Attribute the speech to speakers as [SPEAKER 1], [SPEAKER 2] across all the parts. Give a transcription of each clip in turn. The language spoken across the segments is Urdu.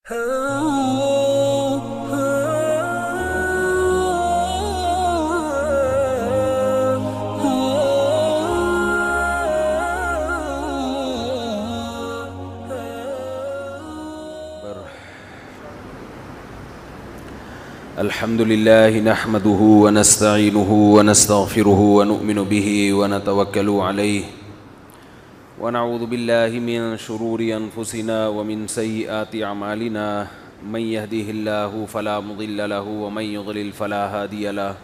[SPEAKER 1] الحمد لله نحمده ونستعينه ونستغفره ونؤمن به ونتوكل عليه ونعوذ بالله من شرور أنفسنا ومن سيئات أعمالنا من يهده الله فلا مضل له ومن يضلل فلا هادي له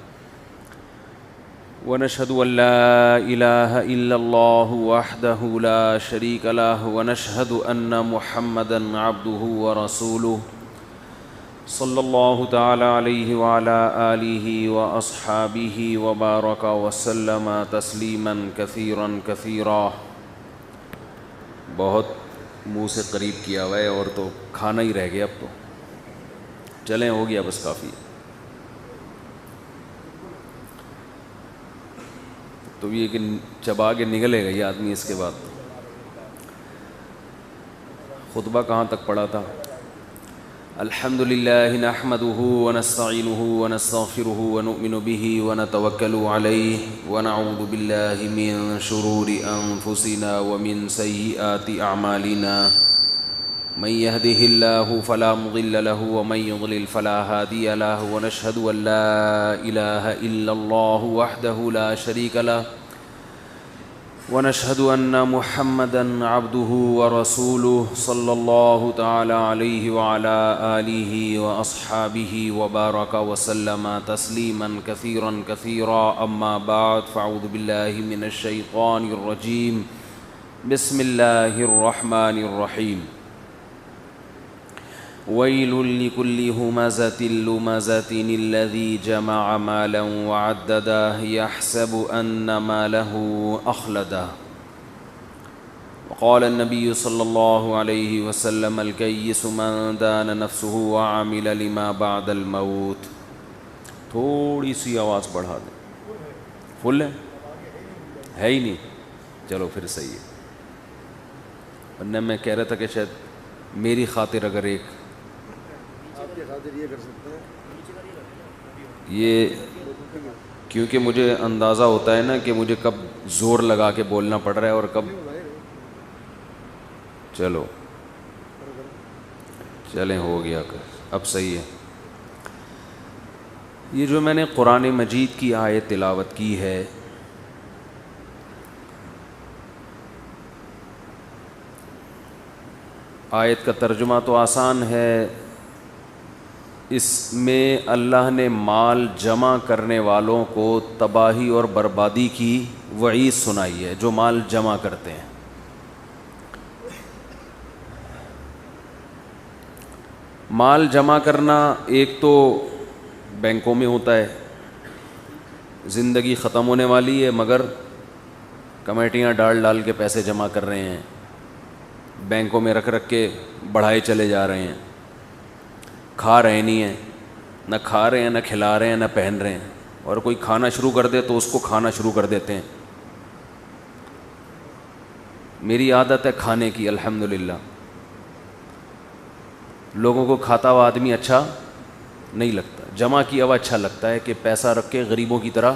[SPEAKER 1] ونشهد أن لا إله إلا الله وحده لا شريك له ونشهد أن محمدا عبده ورسوله صلی اللہ تعالی علیہ وعلی آلہ واصحابہ وبارک وسلم تسلیما کثیرا کثیرا۔ بہت منہ سے قریب کیا ہوا ہے اور تو کھانا ہی رہ گیا، اب تو چلیں ہو گیا بس کافی۔ تو یہ کہ چبا کے نگلے گا یہ آدمی اس کے بعد۔ خطبہ کہاں تک پڑھا تھا؟ الحمد للہ نحمده ونستعینه ونستغفره ونؤمن به ونتوکل علیہ ونعوذ باللہ من شرور انفسنا ومن سیئات اعمالنا من يهده الله فلا مضل له ومن يضلل فلا هادي له ونشهد ان لا اله الا الله وحده لا شريك له ونشهد أن محمدا عبده ورسوله صلى الله تعالى عليه وعلى آله وأصحابه وبارك وسلم تسليما كثيرا كثيرا، أما بعد فأعوذ بالله من الشيطان الرجيم، بسم الله الرحمن الرحيم۔ ويل لكل همزة لمزة الذي جمع مالا وعدده يحسب أن ماله أخلده، وقال النبي صلى الله عليه وسلم الكيس من دان نفسه وعمل لما بعد الموت۔ تھوڑی سی آواز بڑھا دیں، فل ہے ہی نہیں، چلو پھر صحیح ہے، ورنہ میں کہہ رہا تھا کہ شاید میری خاطر اگر ایک یہ، کیونکہ مجھے اندازہ ہوتا ہے نا کہ مجھے کب زور لگا کے بولنا پڑ رہا ہے اور کب، چلو چلیں ہو گیا، اب صحیح ہے۔ یہ جو میں نے قرآن مجید کی آیت تلاوت کی ہے، آیت کا ترجمہ تو آسان ہے، اس میں اللہ نے مال جمع کرنے والوں کو تباہی اور بربادی کی وعید سنائی ہے، جو مال جمع کرتے ہیں۔ مال جمع کرنا ایک تو بینکوں میں ہوتا ہے، زندگی ختم ہونے والی ہے مگر کمیٹیاں ڈال کے پیسے جمع کر رہے ہیں، بینکوں میں رکھ کے بڑھائے چلے جا رہے ہیں، کھا رہے نہیں ہیں، نہ کھا رہے ہیں نہ کھلا رہے ہیں نہ پہن رہے ہیں، اور کوئی کھانا شروع کر دے تو اس کو کھانا شروع کر دیتے ہیں۔ میری عادت ہے کھانے کی، الحمدللہ۔ لوگوں کو کھاتا ہوا آدمی اچھا نہیں لگتا، جمع کیا ہوا اچھا لگتا ہے، کہ پیسہ رکھ کے غریبوں کی طرح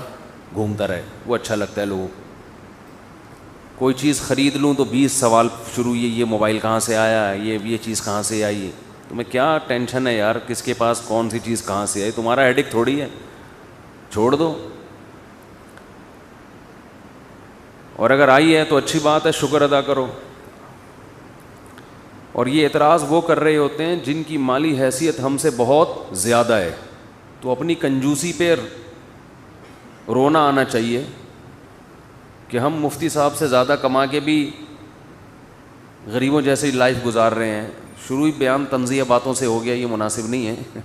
[SPEAKER 1] گھومتا رہے، وہ اچھا لگتا ہے لوگوں کو۔ کوئی چیز خرید لوں تو 20 سوال شروع، یہ موبائل کہاں سے آیا، یہ چیز کہاں سے آئی ہے، تمہیں کیا ٹینشن ہے یار، کس کے پاس کون سی چیز کہاں سے آئی، تمہارا ہیڈک تھوڑی ہے، چھوڑ دو۔ اور اگر آئی ہے تو اچھی بات ہے، شکر ادا کرو۔ اور یہ اعتراض وہ کر رہے ہوتے ہیں جن کی مالی حیثیت ہم سے بہت زیادہ ہے، تو اپنی کنجوسی پہ رونا آنا چاہیے کہ ہم مفتی صاحب سے زیادہ کما کے بھی غریبوں جیسی لائف گزار رہے ہیں۔ شروعی بیان طنزیہ باتوں سے ہو گیا، یہ مناسب نہیں ہے،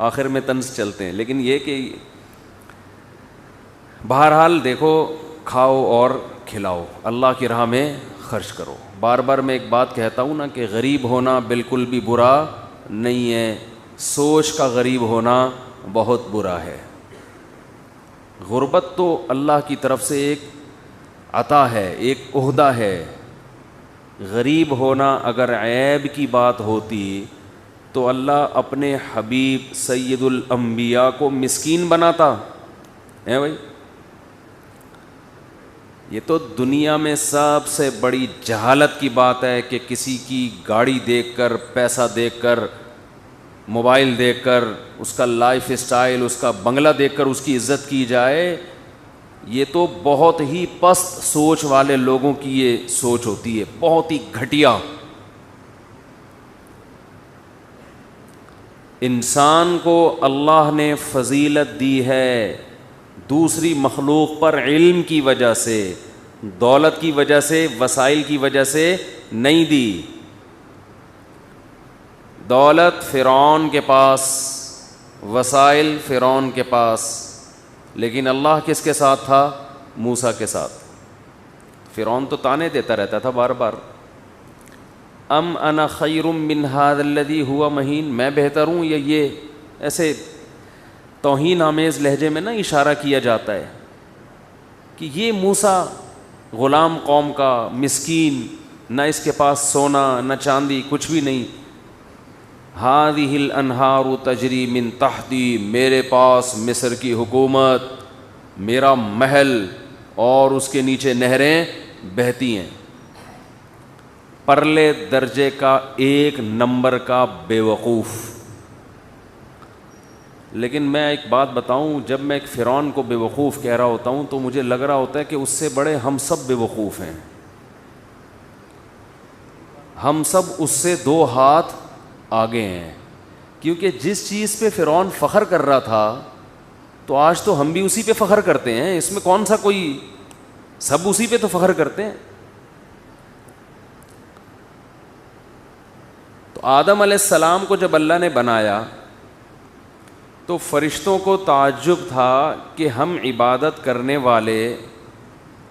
[SPEAKER 1] آخر میں طنز چلتے ہیں۔ لیکن یہ کہ بہرحال دیکھو، کھاؤ اور کھلاؤ، اللہ کی راہ میں خرچ کرو۔ بار بار میں ایک بات کہتا ہوں نا کہ غریب ہونا بالکل بھی برا نہیں ہے، سوچ کا غریب ہونا بہت برا ہے۔ غربت تو اللہ کی طرف سے ایک عطا ہے، ایک عہدہ ہے غریب ہونا اگر عیب کی بات ہوتی تو اللہ اپنے حبیب سید الانبیاء کو مسکین بناتا ہے بھائی؟ یہ تو دنیا میں سب سے بڑی جہالت کی بات ہے کہ کسی کی گاڑی دیکھ کر، پیسہ دیکھ کر، موبائل دیکھ کر، اس کا لائف اسٹائل، اس کا بنگلہ دیکھ کر اس کی عزت کی جائے۔ یہ تو بہت ہی پست سوچ والے لوگوں کی یہ سوچ ہوتی ہے، بہت ہی گھٹیا۔ انسان کو اللہ نے فضیلت دی ہے دوسری مخلوق پر علم کی وجہ سے، دولت کی وجہ سے، وسائل کی وجہ سے نہیں دی۔ دولت فرعون کے پاس، وسائل فرعون کے پاس، لیکن اللہ کس کے ساتھ تھا؟ موسیٰ کے ساتھ۔ فرعون تو طعنے دیتا رہتا تھا بار بار، ام انا خیر من ھذا الذی ھو مہین، میں بہتر ہوں یا یہ؟ ایسے توہین آمیز لہجے میں نا اشارہ کیا جاتا ہے کہ یہ موسیٰ غلام قوم کا، مسکین، نہ اس کے پاس سونا نہ چاندی، کچھ بھی نہیں۔ ھذہ الانہار تجری من تحتی، میرے پاس مصر کی حکومت، میرا محل، اور اس کے نیچے نہریں بہتی ہیں۔ پرلے درجے کا ایک نمبر کا بے وقوف۔ لیکن میں ایک بات بتاؤں، جب میں ایک فرعون کو بے وقوف کہہ رہا ہوتا ہوں تو مجھے لگ رہا ہوتا ہے کہ اس سے بڑے ہم سب بے وقوف ہیں، ہم سب اس سے 2 ہاتھ آگے ہیں، کیونکہ جس چیز پہ فرعون فخر کر رہا تھا تو آج تو ہم بھی اسی پہ فخر کرتے ہیں۔ اس میں کون سا کوئی، سب اسی پہ تو فخر کرتے ہیں۔ تو آدم علیہ السلام کو جب اللہ نے بنایا تو فرشتوں کو تعجب تھا کہ ہم عبادت کرنے والے،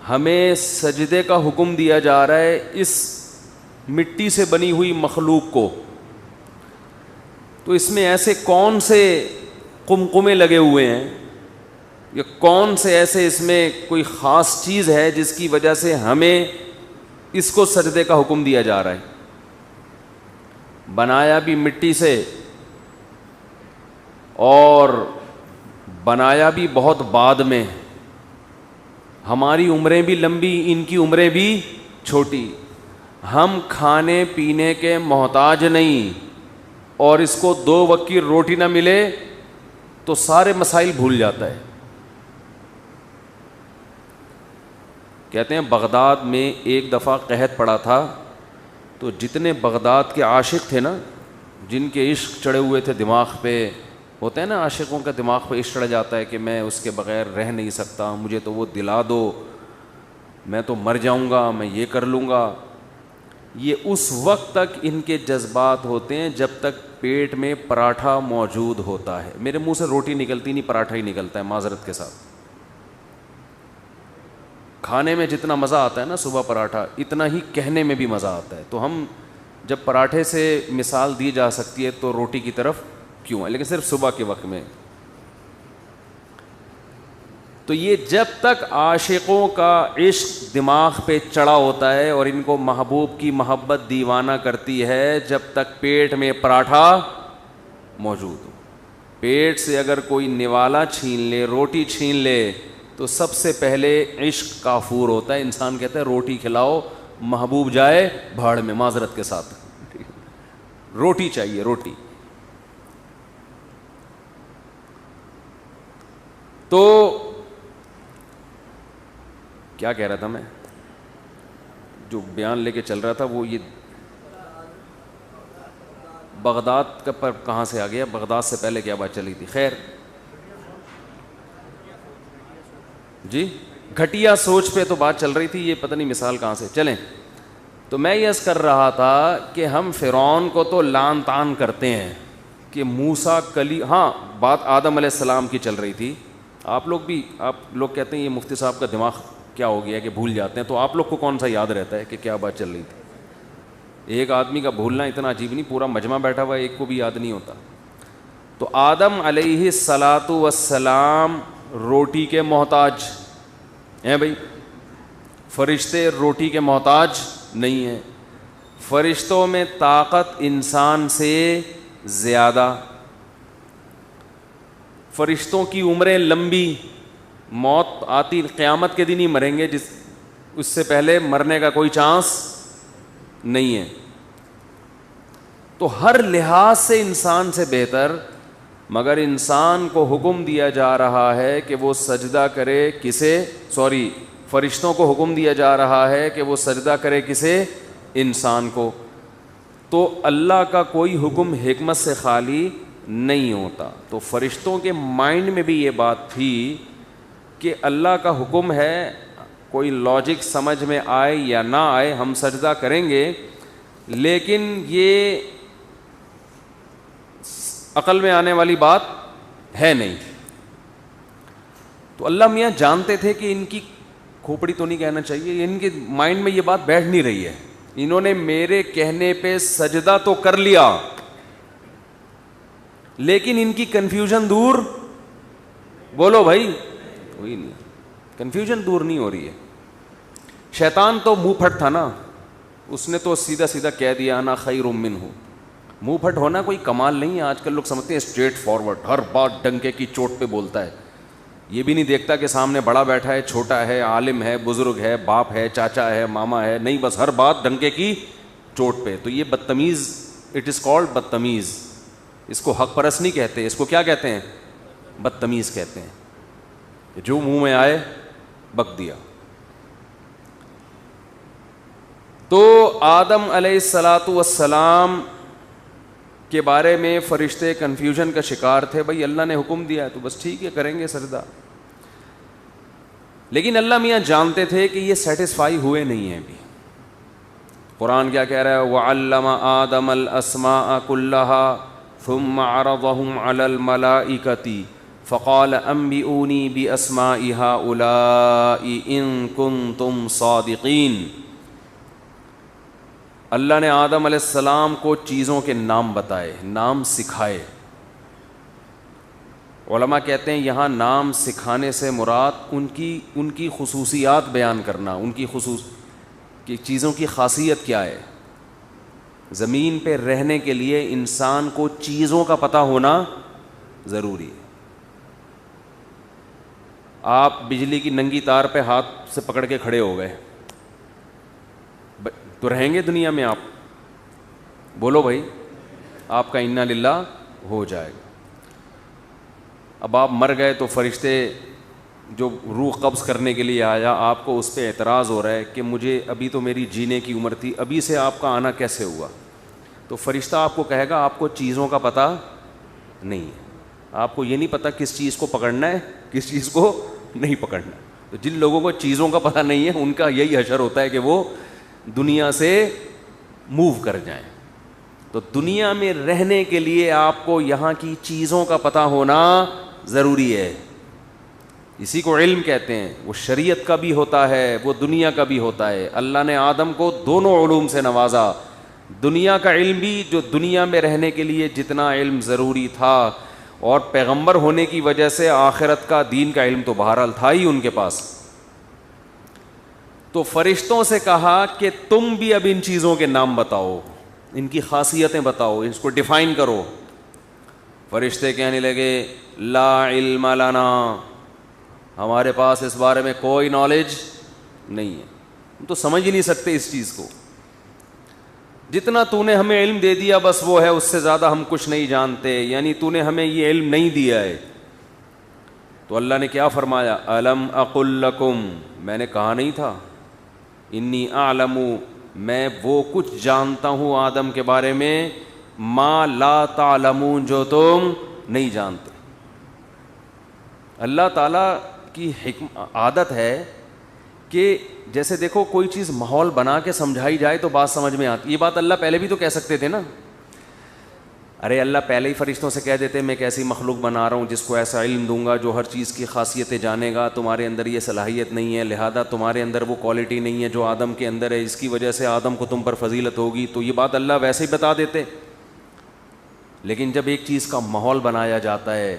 [SPEAKER 1] ہمیں سجدے کا حکم دیا جا رہا ہے اس مٹی سے بنی ہوئی مخلوق کو، تو اس میں ایسے کون سے قمقمے لگے ہوئے ہیں، یا کون سے ایسے اس میں کوئی خاص چیز ہے جس کی وجہ سے ہمیں اس کو سجدے کا حکم دیا جا رہا ہے؟ بنایا بھی مٹی سے، اور بنایا بھی بہت بعد میں، ہماری عمریں بھی لمبی، ان کی عمریں بھی چھوٹی، ہم کھانے پینے کے محتاج نہیں، اور اس کو 2 وقت کی روٹی نہ ملے تو سارے مسائل بھول جاتا ہے۔ کہتے ہیں بغداد میں ایک دفعہ قحط پڑا تھا، تو جتنے بغداد کے عاشق تھے نا، جن کے عشق چڑھے ہوئے تھے دماغ پہ، ہوتے ہیں نا عاشقوں کا دماغ پہ عشق چڑھ جاتا ہے کہ میں اس کے بغیر رہ نہیں سکتا، مجھے تو وہ دلا دو، میں تو مر جاؤں گا، میں یہ کر لوں گا۔ یہ اس وقت تک ان کے جذبات ہوتے ہیں جب تک پیٹ میں پراٹھا موجود ہوتا ہے۔ میرے منہ سے روٹی نکلتی نہیں، پراٹھا ہی نکلتا ہے، معذرت کے ساتھ۔ کھانے میں جتنا مزہ آتا ہے نا صبح پراٹھا، اتنا ہی کہنے میں بھی مزہ آتا ہے۔ تو ہم جب پراٹھے سے مثال دی جا سکتی ہے تو روٹی کی طرف کیوں ہے، لیکن صرف صبح کے وقت میں۔ تو یہ جب تک عاشقوں کا عشق دماغ پہ چڑھا ہوتا ہے اور ان کو محبوب کی محبت دیوانہ کرتی ہے، جب تک پیٹ میں پراٹھا موجود ہو۔ پیٹ سے اگر کوئی نوالا چھین لے، روٹی چھین لے، تو سب سے پہلے عشق کافور ہوتا ہے۔ انسان کہتا ہے روٹی کھلاؤ، محبوب جائے بھاڑ میں، معذرت کے ساتھ، روٹی چاہیے، روٹی۔ تو کیا کہہ رہا تھا میں، جو بیان لے کے چل رہا تھا وہ یہ بغداد کا پر کہاں سے آ گیا، بغداد سے پہلے کیا بات چلی تھی؟ خیر جی، گھٹیا سوچ پہ تو بات چل رہی تھی، یہ پتہ نہیں مثال کہاں سے۔ چلیں، تو میں یہ عرض کر رہا تھا کہ ہم فرعون کو تو لعن طعن کرتے ہیں کہ موسیٰ ہاں بات آدم علیہ السلام کی چل رہی تھی۔ آپ لوگ کہتے ہیں یہ مفتی صاحب کا دماغ کیا ہو گیا کہ بھول جاتے ہیں، تو آپ لوگ کو کون سا یاد رہتا ہے کہ کیا بات چل رہی تھی؟ ایک آدمی کا بھولنا اتنا عجیب نہیں، پورا مجمع بیٹھا ہوا ہے، ایک کو بھی یاد نہیں ہوتا۔ تو آدم علیہ الصلاۃ والسلام روٹی کے محتاج ہیں بھائی، فرشتے روٹی کے محتاج نہیں ہیں۔ فرشتوں میں طاقت انسان سے زیادہ، فرشتوں کی عمریں لمبی، موت آتی قیامت کے دن ہی مریں گے، اس سے پہلے مرنے کا کوئی چانس نہیں ہے. تو ہر لحاظ سے انسان سے بہتر، مگر انسان کو حکم دیا جا رہا ہے کہ وہ سجدہ کرے فرشتوں کو حکم دیا جا رہا ہے کہ وہ سجدہ کرے کسے؟ انسان کو. تو اللہ کا کوئی حکم حکمت سے خالی نہیں ہوتا. تو فرشتوں کے مائنڈ میں بھی یہ بات تھی کہ اللہ کا حکم ہے، کوئی لاجک سمجھ میں آئے یا نہ آئے ہم سجدہ کریں گے، لیکن یہ عقل میں آنے والی بات ہے نہیں. تو اللہ میاں جانتے تھے کہ ان کی کھوپڑی تو نہیں کہنا چاہیے، ان کے مائنڈ میں یہ بات بیٹھ نہیں رہی ہے. انہوں نے میرے کہنے پہ سجدہ تو کر لیا، لیکن ان کی کنفیوژن دور، بولو بھائی، وہی نہیں، کنفیوژن دور نہیں ہو رہی ہے. شیطان تو منہ پھٹ تھا نا، اس نے تو سیدھا سیدھا کہہ دیا انا خیر منہ. منہ پھٹ ہونا کوئی کمال نہیں ہے. آج کل لوگ سمجھتے ہیں اسٹریٹ فارورڈ، ہر بات ڈنکے کی چوٹ پہ بولتا ہے، یہ بھی نہیں دیکھتا کہ سامنے بڑا بیٹھا ہے، چھوٹا ہے، عالم ہے، بزرگ ہے، باپ ہے، چاچا ہے، ماما ہے، نہیں بس ہر بات ڈنکے کی چوٹ پہ. تو یہ بدتمیز، اٹ از کالڈ بدتمیز. اس کو حق پرست نہیں کہتے، اس کو کیا کہتے ہیں؟ بدتمیز کہتے ہیں. جو منہ میں آئے بک دیا. تو آدم علیہ السلام کے بارے میں فرشتے کنفیوژن کا شکار تھے. بھائی اللہ نے حکم دیا ہے تو بس ٹھیک ہے، کریں گے سجدہ. لیکن اللہ میاں جانتے تھے کہ یہ سیٹسفائی ہوئے نہیں ہیں ابھی. قرآن کیا کہہ رہا ہے؟ وَعَلَّمَ آدَمَ الْأَسْمَاءَ كُلَّهَا ثُمَّ عَرَضَهُمْ عَلَى الْمَلَائِكَةِ فَقَالَ أَنبِئُونِي بِأَسْمَاءِ هَؤُلَاءِ إِن كُنتُمْ صَادِقِينَ. اللہ نے آدم علیہ السلام کو چیزوں کے نام بتائے، نام سکھائے. علماء کہتے ہیں یہاں نام سکھانے سے مراد ان کی خصوصیات بیان کرنا، ان کی کہ چیزوں کی خاصیت کیا ہے. زمین پہ رہنے کے لیے انسان کو چیزوں کا پتہ ہونا ضروری ہے. آپ بجلی کی ننگی تار پہ ہاتھ سے پکڑ کے کھڑے ہو گئے تو رہیں گے دنیا میں آپ؟ بولو بھائی، آپ کا انا للہ ہو جائے گا. اب آپ مر گئے تو فرشتے جو روح قبض کرنے کے لیے آیا، آپ کو اس پہ اعتراض ہو رہا ہے کہ مجھے ابھی تو میری جینے کی عمر تھی، ابھی سے آپ کا آنا کیسے ہوا؟ تو فرشتہ آپ کو کہے گا آپ کو چیزوں کا پتہ نہیں ہے، آپ کو یہ نہیں پتہ کس چیز کو پکڑنا ہے، کس چیز کو نہیں پکڑنا. تو جن لوگوں کو چیزوں کا پتہ نہیں ہے ان کا یہی حشر ہوتا ہے کہ وہ دنیا سے موو کر جائیں. تو دنیا میں رہنے کے لیے آپ کو یہاں کی چیزوں کا پتہ ہونا ضروری ہے. اسی کو علم کہتے ہیں. وہ شریعت کا بھی ہوتا ہے، وہ دنیا کا بھی ہوتا ہے. اللہ نے آدم کو دونوں علوم سے نوازا. دنیا کا علم بھی، جو دنیا میں رہنے کے لیے جتنا علم ضروری تھا، اور پیغمبر ہونے کی وجہ سے آخرت کا، دین کا علم تو بہرحال تھا ہی ان کے پاس. تو فرشتوں سے کہا کہ تم بھی اب ان چیزوں کے نام بتاؤ، ان کی خاصیتیں بتاؤ، اس کو ڈیفائن کرو. فرشتے کہنے لگے لا علم لنا، ہمارے پاس اس بارے میں کوئی نالج نہیں ہے، ہم تو سمجھ ہی نہیں سکتے اس چیز کو. جتنا تو نے ہمیں علم دے دیا بس وہ ہے، اس سے زیادہ ہم کچھ نہیں جانتے، یعنی تو نے ہمیں یہ علم نہیں دیا ہے. تو اللہ نے کیا فرمایا؟ الم اقل لکم، میں نے کہا نہیں تھا، انی اعلم، میں وہ کچھ جانتا ہوں آدم کے بارے میں، ما لا تعلمون، جو تم نہیں جانتے. اللہ تعالیٰ کی عادت ہے کہ جیسے دیکھو کوئی چیز ماحول بنا کے سمجھائی جائے تو بات سمجھ میں آتی. یہ بات اللہ پہلے بھی تو کہہ سکتے تھے نا. ارے اللہ پہلے ہی فرشتوں سے کہہ دیتے میں ایک ایسی مخلوق بنا رہا ہوں جس کو ایسا علم دوں گا جو ہر چیز کی خاصیتیں جانے گا، تمہارے اندر یہ صلاحیت نہیں ہے، لہذا تمہارے اندر وہ کوالٹی نہیں ہے جو آدم کے اندر ہے، اس کی وجہ سے آدم کو تم پر فضیلت ہوگی. تو یہ بات اللہ ویسے ہی بتا دیتے. لیکن جب ایک چیز کا ماحول بنایا جاتا ہے،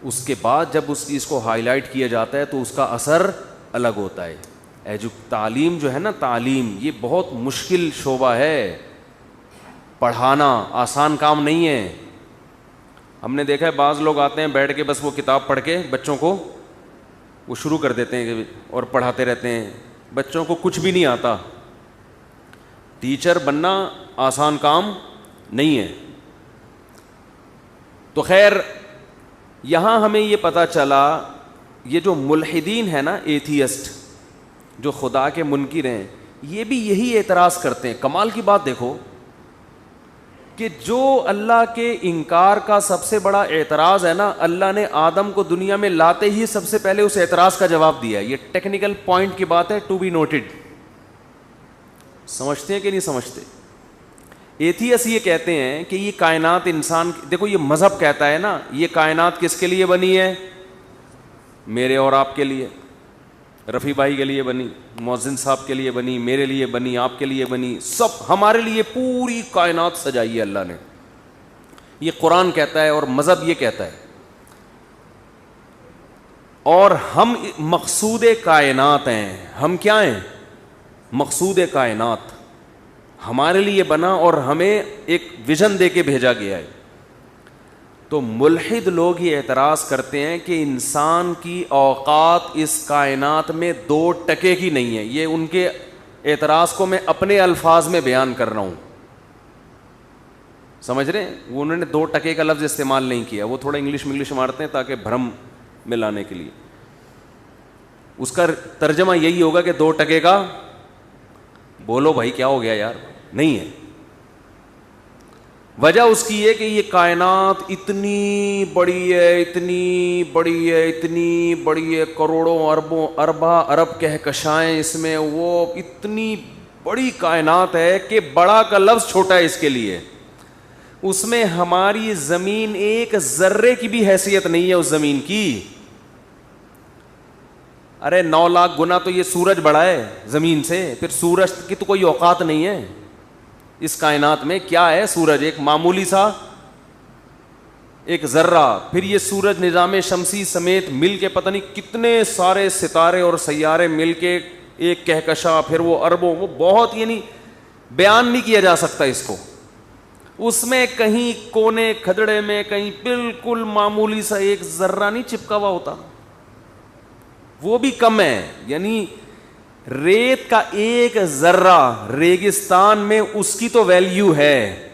[SPEAKER 1] اس کے بعد جب اس چیز کو ہائی لائٹ کیا جاتا ہے تو اس کا اثر الگ ہوتا ہے. تعلیم جو ہے نا، تعلیم یہ بہت مشکل شعبہ ہے، پڑھانا آسان کام نہیں ہے. ہم نے دیکھا ہے بعض لوگ آتے ہیں بیٹھ کے بس وہ کتاب پڑھ کے بچوں کو وہ شروع کر دیتے ہیں اور پڑھاتے رہتے ہیں. بچوں کو کچھ بھی نہیں آتا. ٹیچر بننا آسان کام نہیں ہے. تو خیر یہاں ہمیں یہ پتہ چلا، یہ جو ملحدین ہیں نا، ایتھیسٹ، جو خدا کے منکر ہیں، یہ بھی یہی اعتراض کرتے ہیں. کمال کی بات دیکھو کہ جو اللہ کے انکار کا سب سے بڑا اعتراض ہے نا، اللہ نے آدم کو دنیا میں لاتے ہی سب سے پہلے اس اعتراض کا جواب دیا. یہ ٹیکنیکل پوائنٹ کی بات ہے، ٹو بی نوٹڈ. سمجھتے ہیں کہ نہیں سمجھتے؟ ایتھیس یہ کہتے ہیں کہ یہ کائنات انسان، دیکھو یہ مذہب کہتا ہے نا، یہ کائنات کس کے لیے بنی ہے؟ میرے اور آپ کے لیے، رفیع بھائی کے لیے بنی، مؤذن صاحب کے لیے بنی، میرے لیے بنی، آپ کے لیے بنی، سب ہمارے لیے پوری کائنات سجائی ہے اللہ نے. یہ قرآن کہتا ہے اور مذہب یہ کہتا ہے. اور ہم مقصود کائنات ہیں. ہم کیا ہیں؟ مقصود کائنات. ہمارے لیے بنا اور ہمیں ایک ویژن دے کے بھیجا گیا ہے. تو ملحد لوگ یہ اعتراض کرتے ہیں کہ انسان کی اوقات اس کائنات میں 2% کی نہیں ہے. یہ ان کے اعتراض کو میں اپنے الفاظ میں بیان کر رہا ہوں. سمجھ رہے ہیں؟ وہ انہوں نے 2% کا لفظ استعمال نہیں کیا، وہ تھوڑا انگلش مارتے ہیں تاکہ بھرم میں لانے کے لیے. اس کا ترجمہ یہی ہوگا کہ 2% کا، بولو بھائی کیا ہو گیا یار، نہیں ہے. وجہ اس کی ہے کہ یہ کائنات اتنی بڑی ہے، اتنی بڑی ہے، اتنی بڑی ہے، کروڑوں اربوں ارباں ارب کہکشائیں اس میں، وہ اتنی بڑی کائنات ہے کہ بڑا کا لفظ چھوٹا ہے اس کے لیے. اس میں ہماری زمین ایک ذرے کی بھی حیثیت نہیں ہے اس زمین کی. ارے 9 لاکھ گنا تو یہ سورج بڑا ہے زمین سے، پھر سورج کی تو کوئی اوقات نہیں ہے اس کائنات میں. کیا ہے سورج؟ ایک معمولی سا ایک ذرہ. پھر یہ سورج نظام شمسی سمیت مل کے پتہ نہیں کتنے سارے ستارے اور سیارے مل کے ایک کہکشاں، پھر وہ اربوں، وہ بہت، یعنی بیان نہیں کیا جا سکتا اس کو. اس میں کہیں کونے کھدڑے میں کہیں بالکل معمولی سا ایک ذرہ نہیں چپکا ہوا ہوتا، وہ بھی کم ہے. یعنی ریت کا ایک ذرہ ریگستان میں اس کی تو ویلیو ہے،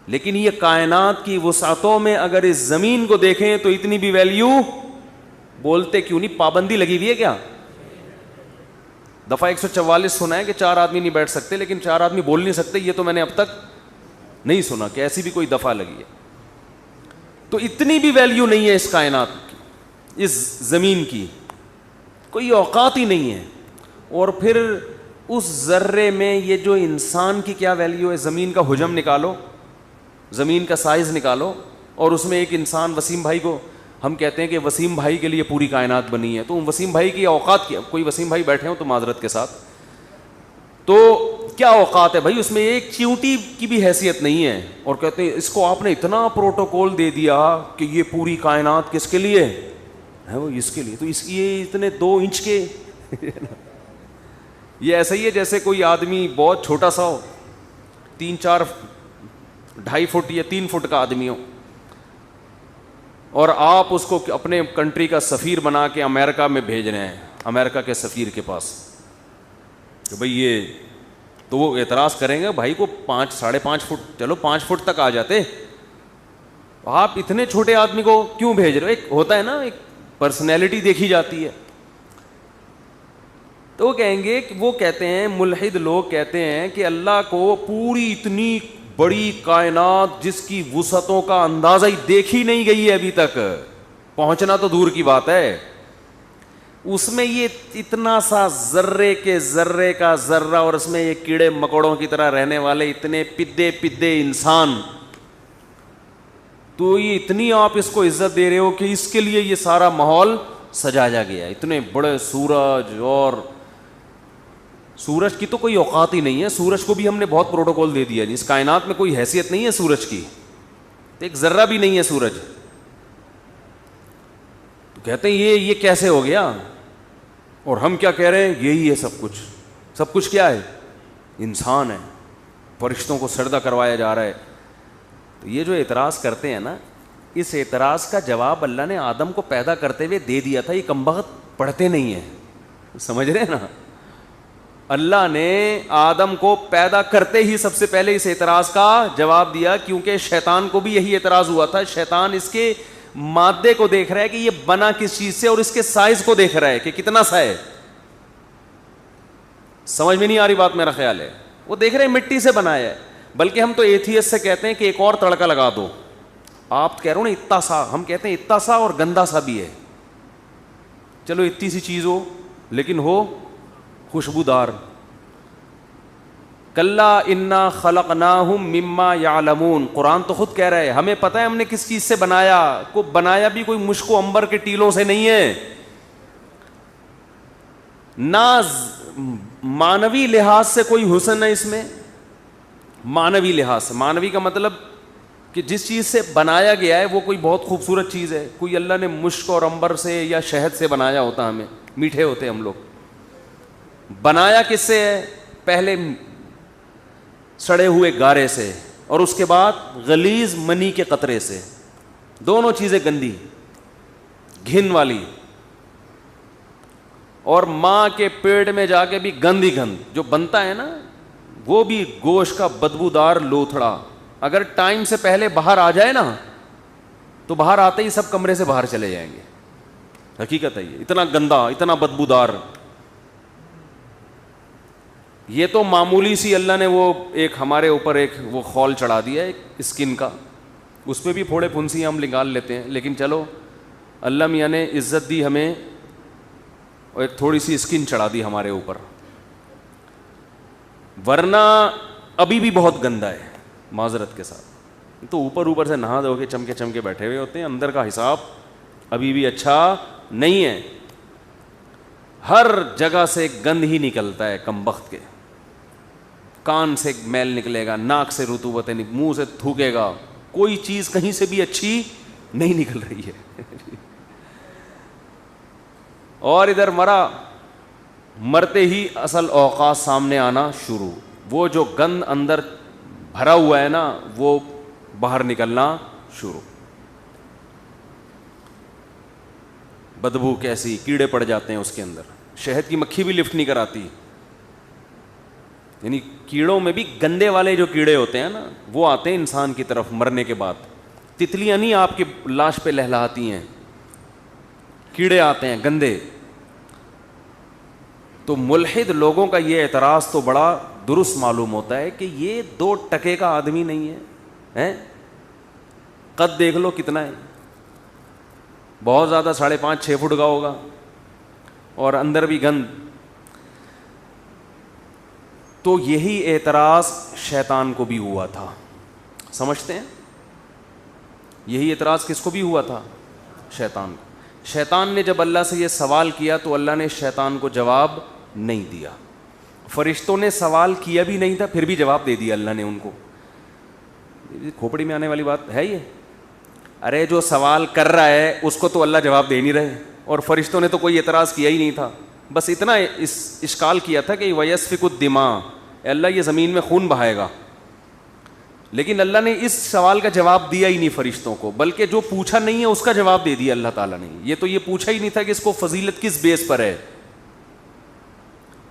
[SPEAKER 1] لیکن یہ کائنات کی وسعتوں میں اگر اس زمین کو دیکھیں تو اتنی بھی ویلیو. بولتے کیوں نہیں؟ پابندی لگی ہوئی ہے کیا؟ دفعہ 144 سنا ہے کہ 4 آدمی نہیں بیٹھ سکتے، لیکن 4 آدمی بول نہیں سکتے. یہ تو میں نے اب تک نہیں سنا کہ ایسی بھی کوئی دفعہ لگی ہے. تو اتنی بھی ویلیو نہیں ہے اس کائنات کی، اس زمین کی کوئی اوقات ہی نہیں ہے. اور پھر اس ذرے میں یہ جو انسان کی کیا ویلیو ہے؟ زمین کا حجم نکالو، زمین کا سائز نکالو، اور اس میں ایک انسان وسیم بھائی کو ہم کہتے ہیں کہ وسیم بھائی کے لیے پوری کائنات بنی ہے. تو وسیم بھائی کی اوقات کیا؟ کوئی وسیم بھائی بیٹھے ہوں تو معذرت کے ساتھ، تو کیا اوقات ہے بھائی؟ اس میں ایک چیونٹی کی بھی حیثیت نہیں ہے. اور کہتے ہیں اس کو آپ نے اتنا پروٹوکول دے دیا کہ یہ پوری کائنات کس کے لیے ہے؟ وہ اس کے لیے. تو اس یہ اتنے 2 انچ کے یہ ایسا ہی ہے جیسے کوئی آدمی بہت چھوٹا سا ہو، 3-4 2.5 فٹ یا 3 فٹ کا آدمی ہو، اور آپ اس کو اپنے کنٹری کا سفیر بنا کے امریکہ میں بھیج رہے ہیں، امریکہ کے سفیر کے پاس، کہ بھئی یہ، تو وہ اعتراض کریں گے بھائی کو 5-5.5 فٹ، چلو 5 فٹ تک آ جاتے، آپ اتنے چھوٹے آدمی کو کیوں بھیج رہے ہو؟ ایک ہوتا ہے نا، ایک پرسنالٹی دیکھی جاتی ہے. تو وہ کہیں گے کہ وہ کہتے ہیں، ملحد لوگ کہتے ہیں کہ اللہ کو پوری اتنی بڑی کائنات جس کی وسعتوں کا اندازہ ہی دیکھی نہیں گئی ہے ابھی تک، پہنچنا تو دور کی بات ہے، اس میں یہ اتنا سا ذرے کے ذرے کا ذرہ، اور اس میں یہ کیڑے مکوڑوں کی طرح رہنے والے اتنے پدے انسان، تو یہ اتنی آپ اس کو عزت دے رہے ہو کہ اس کے لیے یہ سارا ماحول سجایا گیا. اتنے بڑے سورج، اور سورج کی تو کوئی اوقات ہی نہیں ہے، سورج کو بھی ہم نے بہت پروٹوکول دے دیا. اس کائنات میں کوئی حیثیت نہیں ہے سورج کی، ایک ذرہ بھی نہیں ہے سورج. تو کہتے ہیں یہ کیسے ہو گیا؟ اور ہم کیا کہہ رہے ہیں؟ یہی ہے سب کچھ. سب کچھ کیا ہے؟ انسان ہے. فرشتوں کو سجدہ کروایا جا رہا ہے. تو یہ جو اعتراض کرتے ہیں نا, اس اعتراض کا جواب اللہ نے آدم کو پیدا کرتے ہوئے دے دیا تھا. یہ کمبخت پڑھتے نہیں ہیں, سمجھ رہے ہیں نا. اللہ نے آدم کو پیدا کرتے ہی سب سے پہلے اس اعتراض کا جواب دیا, کیونکہ شیطان کو بھی یہی اعتراض ہوا تھا. شیطان اس کے مادے کو دیکھ رہا ہے کہ یہ بنا کس چیز سے, اور اس کے سائز کو دیکھ رہا ہے کہ کتنا سا ہے. سمجھ میں نہیں آ رہی بات, میرا خیال ہے. وہ دیکھ رہے ہیں مٹی سے بنایا ہے. بلکہ ہم تو ایتھیسٹ سے کہتے ہیں کہ ایک اور تڑکا لگا دو. آپ کہہ رہے ہو نا اتنا سا, ہم کہتے ہیں اتنا سا اور گندا سا بھی ہے. چلو اتنی سی چیز ہو لیکن ہو خوشبودار. کلا انا خلقناہم مما یعلمون, قرآن تو خود کہہ رہا ہے ہمیں پتہ ہے ہم نے کس چیز سے بنایا. کو بنایا بھی کوئی مشک و عنبر کے ٹیلوں سے نہیں ہے. نہ مانوی لحاظ سے کوئی حسن ہے اس میں. مانوی لحاظ سے, مانوی کا مطلب کہ جس چیز سے بنایا گیا ہے وہ کوئی بہت خوبصورت چیز ہے. کوئی اللہ نے مشک اور عنبر سے یا شہد سے بنایا ہوتا, ہمیں میٹھے ہوتے ہم لوگ. بنایا کس سے ہے؟ پہلے سڑے ہوئے گارے سے, اور اس کے بعد غلیظ منی کے قطرے سے. دونوں چیزیں گندی, گھن والی. اور ماں کے پیٹ میں جا کے بھی گند ہی گند جو بنتا ہے نا, وہ بھی گوشت کا بدبودار لوتھڑا. اگر ٹائم سے پہلے باہر آ جائے نا تو باہر آتے ہی سب کمرے سے باہر چلے جائیں گے. حقیقت ہے یہ, اتنا گندا, اتنا بدبودار. یہ تو معمولی سی اللہ نے وہ ایک ہمارے اوپر ایک وہ خول چڑھا دیا ہے اسکن کا, اس پہ بھی پھوڑے پھنسی ہم نکال لیتے ہیں. لیکن چلو اللہ میاں نے عزت دی ہمیں اور ایک تھوڑی سی اسکن چڑھا دی ہمارے اوپر, ورنہ ابھی بھی بہت گندا ہے معذرت کے ساتھ. تو اوپر سے نہا دھو کے چمکے چمکے بیٹھے ہوئے ہوتے ہیں, اندر کا حساب ابھی بھی اچھا نہیں ہے. ہر جگہ سے گند ہی نکلتا ہے کمبخت کے. کان سے میل نکلے گا, ناک سے رطوبت, منہ سے تھوکے گا, کوئی چیز کہیں سے بھی اچھی نہیں نکل رہی ہے. اور ادھر مرتے ہی اصل اوقات سامنے آنا شروع. وہ جو گند اندر بھرا ہوا ہے نا وہ باہر نکلنا شروع. بدبو کیسی, کیڑے پڑ جاتے ہیں اس کے اندر. شہد کی مکھی بھی لفٹ نہیں کراتی. یعنی کیڑوں میں بھی گندے والے جو کیڑے ہوتے ہیں نا وہ آتے ہیں انسان کی طرف مرنے کے بعد. تتلیاں نہیں آپ کی لاش پہ لہلاتی ہیں, کیڑے آتے ہیں گندے. تو ملحد لوگوں کا یہ اعتراض تو بڑا درست معلوم ہوتا ہے کہ یہ 2 ٹکے کا آدمی نہیں ہے. قد دیکھ لو کتنا ہے, بہت زیادہ 5.5-6 فٹ کا ہوگا, اور اندر بھی گند. تو یہی اعتراض شیطان کو بھی ہوا تھا, سمجھتے ہیں؟ یہی اعتراض کس کو بھی ہوا تھا؟ شیطان کو. شیطان نے جب اللہ سے یہ سوال کیا تو اللہ نے شیطان کو جواب نہیں دیا. فرشتوں نے سوال کیا بھی نہیں تھا پھر بھی جواب دے دیا اللہ نے ان کو. کھوپڑی میں آنے والی بات ہے یہ. ارے جو سوال کر رہا ہے اس کو تو اللہ جواب دے نہیں رہے, اور فرشتوں نے تو کوئی اعتراض کیا ہی نہیں تھا. بس اتنا اشکال کیا تھا کہ وَيَسْفِكُ الدِّمَاءَ, اللہ یہ زمین میں خون بہائے گا. لیکن اللہ نے اس سوال کا جواب دیا ہی نہیں فرشتوں کو, بلکہ جو پوچھا نہیں ہے اس کا جواب دے دیا اللہ تعالیٰ نے. یہ تو یہ پوچھا ہی نہیں تھا کہ اس کو فضیلت کس بیس پر ہے.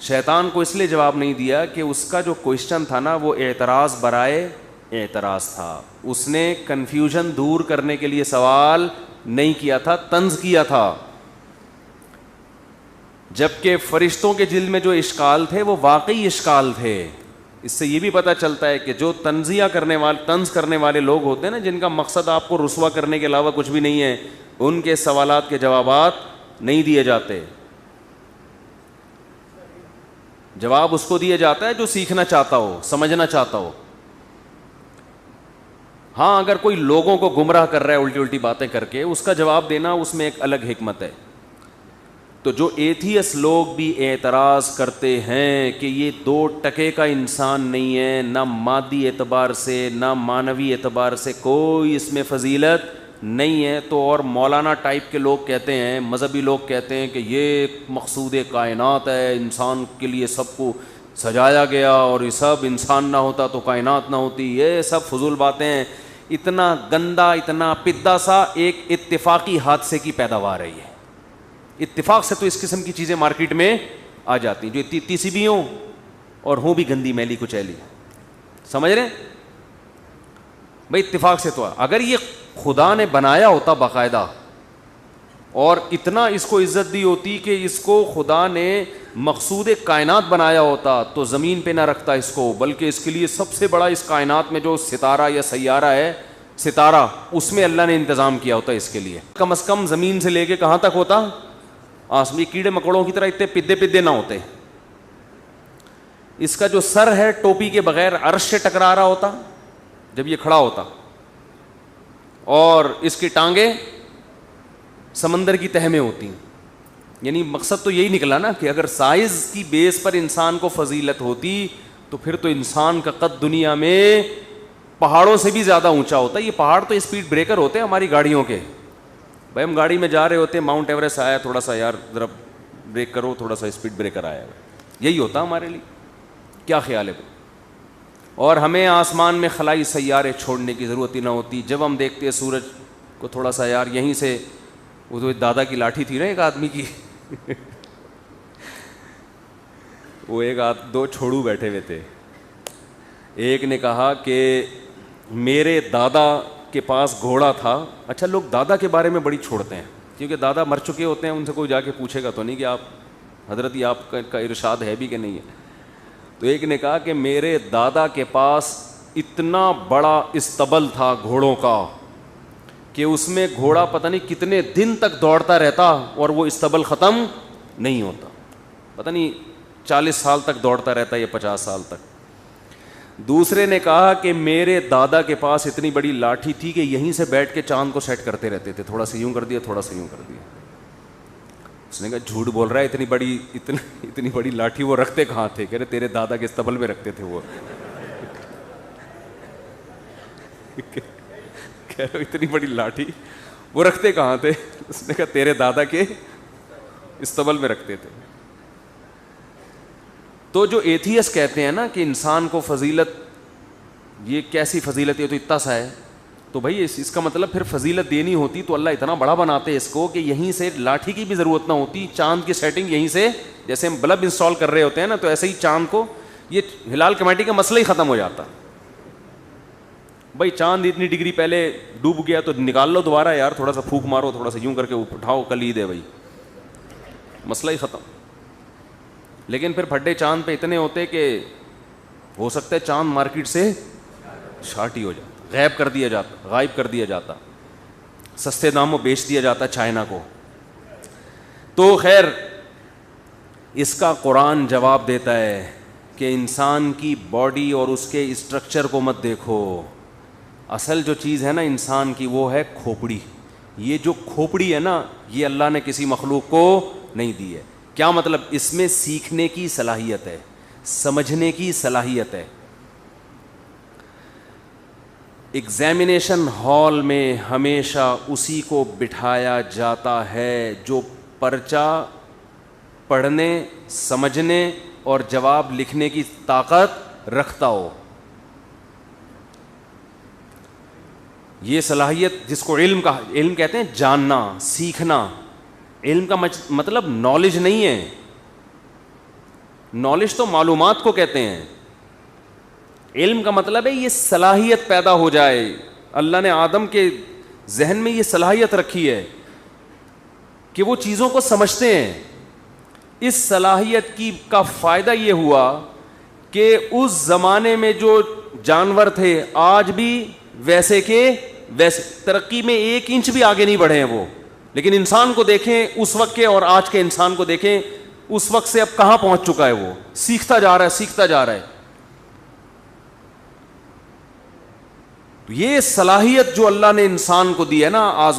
[SPEAKER 1] شیطان کو اس لیے جواب نہیں دیا کہ اس کا جو کوشچن تھا نا وہ اعتراض برائے اعتراض تھا. اس نے کنفیوژن دور کرنے کے لیے سوال نہیں کیا تھا, طنز کیا تھا. جبکہ فرشتوں کے دل میں جو اشکال تھے وہ واقعی اشکال تھے. اس سے یہ بھی پتہ چلتا ہے کہ جو طنز کرنے والے لوگ ہوتے ہیں نا, جن کا مقصد آپ کو رسوا کرنے کے علاوہ کچھ بھی نہیں ہے, ان کے سوالات کے جوابات نہیں دیے جاتے. جواب اس کو دیا جاتا ہے جو سیکھنا چاہتا ہو, سمجھنا چاہتا ہو. ہاں اگر کوئی لوگوں کو گمراہ کر رہا ہے الٹی الٹی باتیں کر کے, اس کا جواب دینا اس میں ایک الگ حکمت ہے. تو جو ایتھیس لوگ بھی اعتراض کرتے ہیں کہ یہ 2 ٹکے کا انسان نہیں ہے, نہ مادی اعتبار سے نہ مانوی اعتبار سے کوئی اس میں فضیلت نہیں ہے تو اور مولانا ٹائپ کے لوگ کہتے ہیں, مذہبی لوگ کہتے ہیں کہ یہ مقصود کائنات ہے, انسان کے لیے سب کو سجایا گیا اور یہ سب انسان نہ ہوتا تو کائنات نہ ہوتی, یہ سب فضول باتیں ہیں. اتنا گندا, اتنا پدا سا ایک اتفاقی حادثے کی پیداوار ہے یہ. اتفاق سے تو اس قسم کی چیزیں مارکیٹ میں آ جاتی ہیں جو اتنی سی بھی ہوں اور ہوں بھی گندی میلی کچیلی. سمجھ رہے ہیں بھائی, اتفاق سے تو. اگر یہ خدا نے بنایا ہوتا باقاعدہ اور اتنا اس کو عزت دی ہوتی کہ اس کو خدا نے مقصود کائنات بنایا ہوتا تو زمین پہ نہ رکھتا اس کو, بلکہ اس کے لیے سب سے بڑا اس کائنات میں جو ستارہ یا سیارہ ہے, ستارہ, اس میں اللہ نے انتظام کیا ہوتا اس کے لیے. کم از کم زمین سے لے کے کہاں تک ہوتا, آسمی کیڑے مکوڑوں کی طرح اتنے پدے نہ ہوتے. اس کا جو سر ہے ٹوپی کے بغیر عرش سے ٹکرا رہا ہوتا جب یہ کھڑا ہوتا, اور اس کی ٹانگیں سمندر کی تہ میں ہوتی. یعنی مقصد تو یہی نکلا نا کہ اگر سائز کی بیس پر انسان کو فضیلت ہوتی تو پھر تو انسان کا قد دنیا میں پہاڑوں سے بھی زیادہ اونچا ہوتا. یہ پہاڑ تو اسپیڈ بریکر ہوتے ہیں ہماری گاڑیوں کے. بھائی ہم گاڑی میں جا رہے ہوتے ہیں, ماؤنٹ ایوریسٹ آیا, تھوڑا سا یار ذرا بریک کرو, تھوڑا سا اسپیڈ بریکر آیا, یہی ہوتا ہمارے لیے. کیا خیال ہے؟ اور ہمیں آسمان میں خلائی سیارے چھوڑنے کی ضرورت ہی نہ ہوتی. جب ہم دیکھتے ہیں سورج کو تھوڑا سا یار یہیں سے, وہ تو دادا کی لاٹھی تھی نا ایک آدمی کی وہ ایک دو چھوڑو بیٹھے ہوئے تھے. ایک نے کہا کہ میرے دادا کے پاس گھوڑا تھا. اچھا, لوگ دادا کے بارے میں بڑی چھوڑتے ہیں کیونکہ دادا مر چکے ہوتے ہیں, ان سے کوئی جا کے پوچھے گا تو نہیں کہ آپ حضرت یہ آپ کا ارشاد ہے بھی کہ نہیں ہے. تو ایک نے کہا کہ میرے دادا کے پاس اتنا بڑا استبل تھا گھوڑوں کا کہ اس میں گھوڑا پتہ نہیں کتنے دن تک دوڑتا رہتا اور وہ استبل ختم نہیں ہوتا. پتہ نہیں 40 سال تک دوڑتا رہتا یا 50 سال تک. دوسرے نے کہا کہ میرے دادا کے پاس اتنی بڑی لاٹھی تھی کہ یہیں سے بیٹھ کے چاند کو سیٹ کرتے رہتے تھے, تھوڑا سا یوں کر دیا, تھوڑا سا یوں کر دیا. اس نے کہا جھوٹ بول رہا ہے, اتنی بڑی لاٹھی وہ رکھتے کہاں تھے؟ کہہ رہے تیرے دادا کے استبل میں رکھتے تھے وہ. کہہ رہے اتنی بڑی لاٹھی وہ رکھتے کہاں تھے؟ اس نے کہا تیرے دادا کے استبل میں رکھتے تھے. تو جو ایتھیس کہتے ہیں نا کہ انسان کو فضیلت, یہ کیسی فضیلت, یہ تو اتنا سا ہے, تو بھائی اس کا مطلب پھر فضیلت دینی ہوتی تو اللہ اتنا بڑا بناتے اس کو کہ یہیں سے لاٹھی کی بھی ضرورت نہ ہوتی. چاند کی سیٹنگ یہیں سے, جیسے ہم بلب انسٹال کر رہے ہوتے ہیں نا, تو ایسے ہی چاند کو, یہ ہلال کمیٹی کا مسئلہ ہی ختم ہو جاتا. بھائی چاند اتنی ڈگری پہلے ڈوب گیا تو نکال لو دوبارہ یار, تھوڑا سا پھونک مارو, تھوڑا سا یوں کر کے اٹھاؤ, کل عید ہے بھائی, مسئلہ ہی ختم. لیکن پھر پھڈے چاند پہ اتنے ہوتے کہ ہو سکتا ہے چاند مارکیٹ سے شارٹ ہی ہو جاتا, غائب کر دیا جاتا, سستے داموں بیچ دیا جاتا چائنا کو. تو خیر اس کا قرآن جواب دیتا ہے کہ انسان کی باڈی اور اس کے اسٹرکچر کو مت دیکھو, اصل جو چیز ہے نا انسان کی وہ ہے کھوپڑی. یہ جو کھوپڑی ہے نا یہ اللہ نے کسی مخلوق کو نہیں دی ہے. کیا مطلب؟ اس میں سیکھنے کی صلاحیت ہے, سمجھنے کی صلاحیت ہے. ایگزامینیشن ہال میں ہمیشہ اسی کو بٹھایا جاتا ہے جو پرچہ پڑھنے, سمجھنے اور جواب لکھنے کی طاقت رکھتا ہو. یہ صلاحیت جس کو علم کہتے ہیں, جاننا, سیکھنا. علم کا مطلب نالج نہیں ہے, نالج تو معلومات کو کہتے ہیں. علم کا مطلب ہے یہ صلاحیت پیدا ہو جائے. اللہ نے آدم کے ذہن میں یہ صلاحیت رکھی ہے کہ وہ چیزوں کو سمجھتے ہیں. اس صلاحیت کا فائدہ یہ ہوا کہ اس زمانے میں جو جانور تھے آج بھی ویسے کے ویسے, ترقی میں 1 انچ بھی آگے نہیں بڑھے ہیں وہ. لیکن انسان کو دیکھیں اس وقت کے اور آج کے انسان کو دیکھیں, اس وقت سے اب کہاں پہنچ چکا ہے وہ, سیکھتا جا رہا ہے. یہ صلاحیت جو اللہ نے انسان کو دی ہے نا,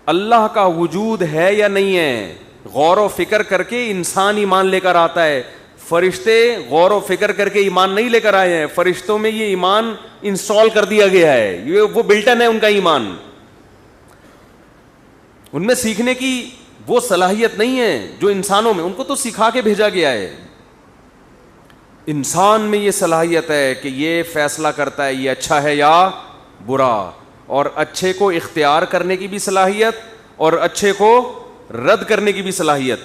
[SPEAKER 1] اللہ کا وجود ہے یا نہیں ہے, غور و فکر کر کے انسان ایمان لے کر آتا ہے. فرشتے غور و فکر کر کے ایمان نہیں لے کر آئے ہیں, فرشتوں میں یہ ایمان انسٹال کر دیا گیا ہے, یہ وہ بلٹن ہے ان کا ایمان. ان میں سیکھنے کی وہ صلاحیت نہیں ہے جو انسانوں میں، ان کو تو سکھا کے بھیجا گیا ہے. انسان میں یہ صلاحیت ہے کہ یہ فیصلہ کرتا ہے یہ اچھا ہے یا برا، اور اچھے کو اختیار کرنے کی بھی صلاحیت اور اچھے کو رد کرنے کی بھی صلاحیت.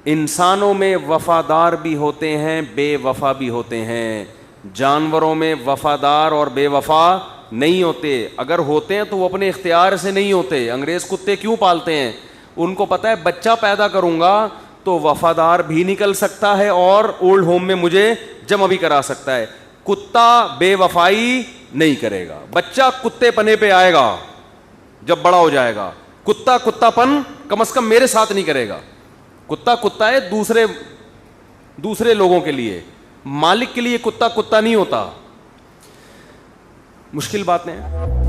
[SPEAKER 1] انسانوں میں وفادار بھی ہوتے ہیں، بے وفا بھی ہوتے ہیں. جانوروں میں وفادار اور بے وفا نہیں ہوتے. اگر ہوتے ہیں تو وہ اپنے اختیار سے نہیں ہوتے. انگریز کتے کیوں پالتے ہیں؟ ان کو پتہ ہے بچہ پیدا کروں گا تو وفادار بھی نکل سکتا ہے اور اولڈ ہوم میں مجھے جمع بھی کرا سکتا ہے. کتا بے وفائی نہیں کرے گا. بچہ کتے پنے پہ آئے گا جب بڑا ہو جائے گا. کتا پن کم از کم میرے ساتھ نہیں کرے گا. کتا ہے دوسرے لوگوں کے لیے، مالک کے لیے کتا نہیں ہوتا. مشکل بات نہیں ہے.